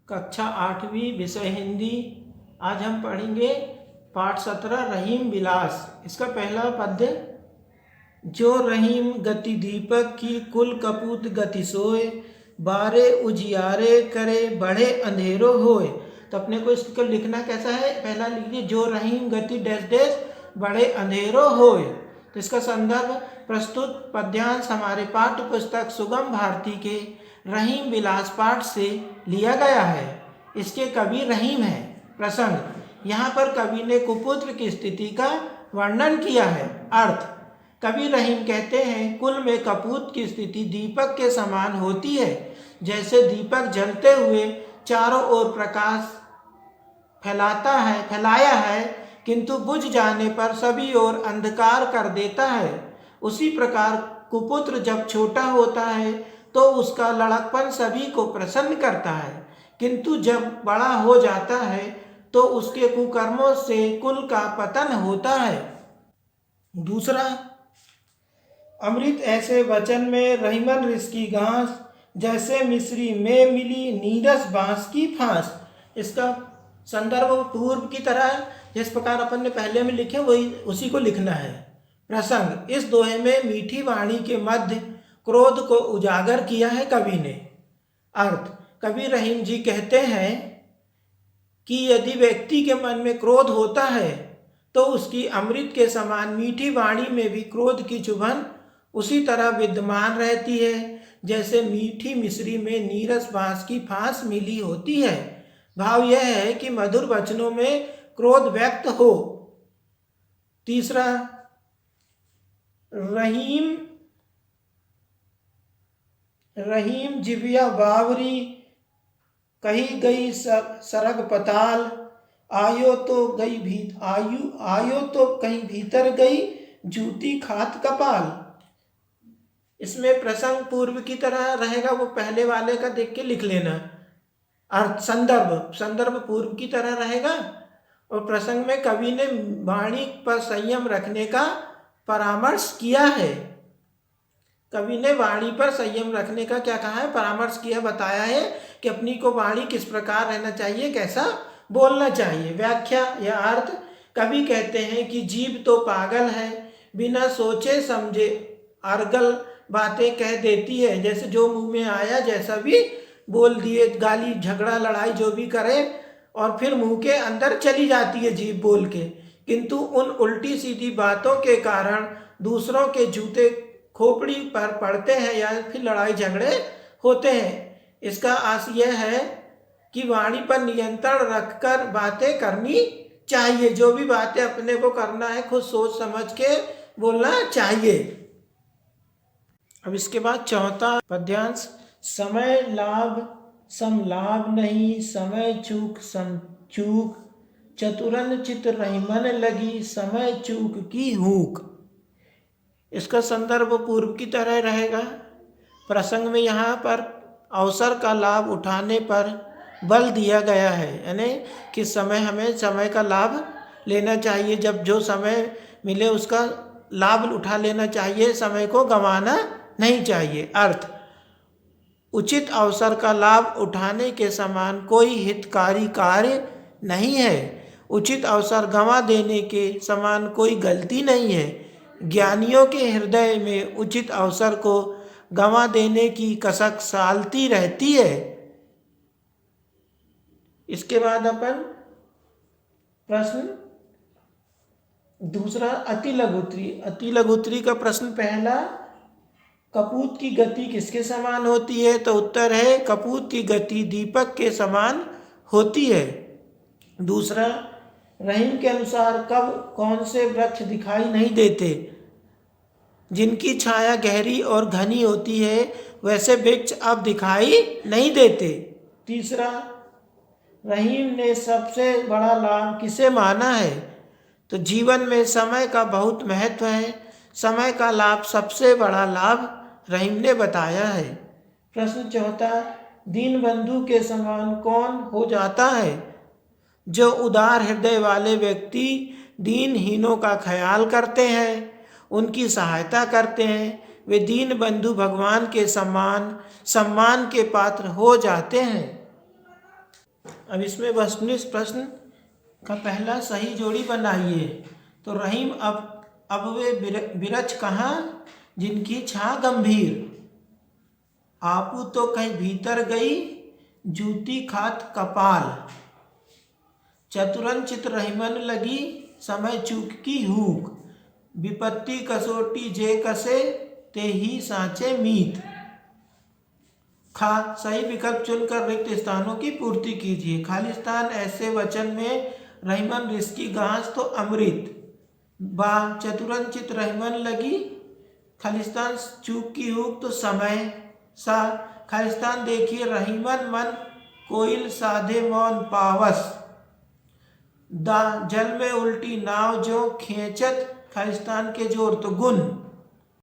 कक्षा 8वीं विषय हिंदी। आज हम पढ़ेंगे पाठ 17 रहीम विलास। इसका पहला पद्य। जो रहीम गति दीपक की कुल कपूत गति सोए, बारे उजियारे करे बढ़े अंधेरो होए। तो अपने को इसको लिखना कैसा है, पहला लिखिए जो रहीम गति डैश डैश बढ़े अंधेरो होए। तो इसका संदर्भ प्रस्तुत पद्यांश हमारे पाठ्य पुस्तक सुगम भारती के रहीम विलास पाठ से लिया गया है। इसके कवि रहीम है। प्रसंग, यहाँ पर कवि ने कुपुत्र की स्थिति का वर्णन किया है। अर्थ, कवि रहीम कहते हैं कुल में कपूत की स्थिति दीपक के समान होती है। जैसे दीपक जलते हुए चारों ओर प्रकाश फैलाया है, किंतु बुझ जाने पर सभी ओर अंधकार कर देता है, उसी प्रकार कुपुत्र जब छोटा होता है तो उसका लड़कपन सभी को प्रसन्न करता है, किंतु जब बड़ा हो जाता है तो उसके कुकर्मों से कुल का पतन होता है। दूसरा, अमृत ऐसे वचन में रहीमन रिस की घास, जैसे मिस्री में मिली नीरस बांस की फांस। इसका संदर्भ पूर्व की तरह जिस प्रकार अपन ने पहले में लिखे वही उसी को लिखना है। प्रसंग, इस दोहे में मीठी वाणी के मध्य क्रोध को उजागर किया है कवि ने। अर्थ, कवि रहीम जी कहते हैं कि यदि व्यक्ति के मन में क्रोध होता है तो उसकी अमृत के समान मीठी वाणी में भी क्रोध की चुभन उसी तरह विद्यमान रहती है, जैसे मीठी मिश्री में नीरस बांस की फांस मिली होती है। भाव यह है कि मधुर वचनों में क्रोध व्यक्त हो। तीसरा, रहीम जिबिया बावरी, कही गई सरग पताल, आयो तो कहीं भीतर गई जूती खात कपाल। इसमें प्रसंग पूर्व की तरह रहेगा, वो पहले वाले का देख के लिख लेना। अर्थ, संदर्भ पूर्व की तरह रहेगा और प्रसंग में कवि ने वाणी पर संयम रखने का परामर्श किया है। कवि ने वाणी पर संयम रखने का क्या कहा है, परामर्श किया, बताया है कि अपनी को वाणी किस प्रकार रहना चाहिए, कैसा बोलना चाहिए। व्याख्या या अर्थ, कवि कहते हैं कि जीभ तो पागल है, बिना सोचे समझे अर्गल बातें कह देती है। जैसे जो मुंह में आया जैसा भी बोल दिए, गाली झगड़ा लड़ाई जो भी करे और फिर मुंह के अंदर चली जाती है जीभ बोल के, किंतु उन उल्टी सीधी बातों के कारण दूसरों के जूते खोपड़ी पर पड़ते हैं या फिर लड़ाई झगड़े होते हैं। इसका आशय यह है कि वाणी पर नियंत्रण रखकर बातें करनी चाहिए। जो भी बातें अपने को करना है खुद सोच समझ के बोलना चाहिए। अब इसके बाद चौथा पद्यांश। समय लाभ सम लाभ नहीं, समय चूक सम चूक, चतुरन चित रहीमन लगी, समय चूक की हूक। इसका संदर्भ पूर्व की तरह रहेगा। प्रसंग में यहाँ पर अवसर का लाभ उठाने पर बल दिया गया है, यानी कि हमें समय का लाभ लेना चाहिए। जब जो समय मिले उसका लाभ उठा लेना चाहिए, समय को गंवाना नहीं चाहिए। अर्थ, उचित अवसर का लाभ उठाने के समान कोई हितकारी कार्य नहीं है। उचित अवसर गंवा देने के समान कोई गलती नहीं है। ज्ञानियों के हृदय में उचित अवसर को गंवा देने की कसक सालती रहती है। इसके बाद अपन प्रश्न दूसरा, अति लघुत्री का प्रश्न पहला, कपूत की गति किसके समान होती है? तो उत्तर है कपूत की गति दीपक के समान होती है। दूसरा, रहीम के अनुसार कब कौन से वृक्ष दिखाई नहीं देते? जिनकी छाया गहरी और घनी होती है वैसे वृक्ष अब दिखाई नहीं देते। तीसरा, रहीम ने सबसे बड़ा लाभ किसे माना है? तो जीवन में समय का बहुत महत्व है, समय का लाभ सबसे बड़ा लाभ रहीम ने बताया है। प्रश्न चौथा, दीन बंधु के समान कौन हो जाता है? जो उदार हृदय वाले व्यक्ति दीनहीनों का ख्याल करते हैं, उनकी सहायता करते हैं, वे दीन बंधु भगवान के सम्मान के पात्र हो जाते हैं। अब इसमें वस्तुनिष्ठ प्रश्न का पहला सही जोड़ी बनाइए। तो रहीम अब वे बिरछ कहाँ जिनकी छाँ गंभीर, आपू तो कहीं भीतर गई जूती खात कपाल, चतुरंचित रहीमन लगी समय चूक की हूक, विपत्ति कसोटी जे कसे ते ही सांचे मीत। खा सही विकल्प चुनकर रिक्त स्थानों की पूर्ति कीजिए। खाली स्थान ऐसे वचन में रहीमन रिश्की घास तो अमृत, बा चतुरंचित रहीमन लगी, खालिस्तान चूक की हुक तो समय, सा खालिस्तान देखिए रहीमन मन कोयल साधे मौन पावस, दा जल में उल्टी नाव जो खींचत खालिस्तान के जोर तो गुण।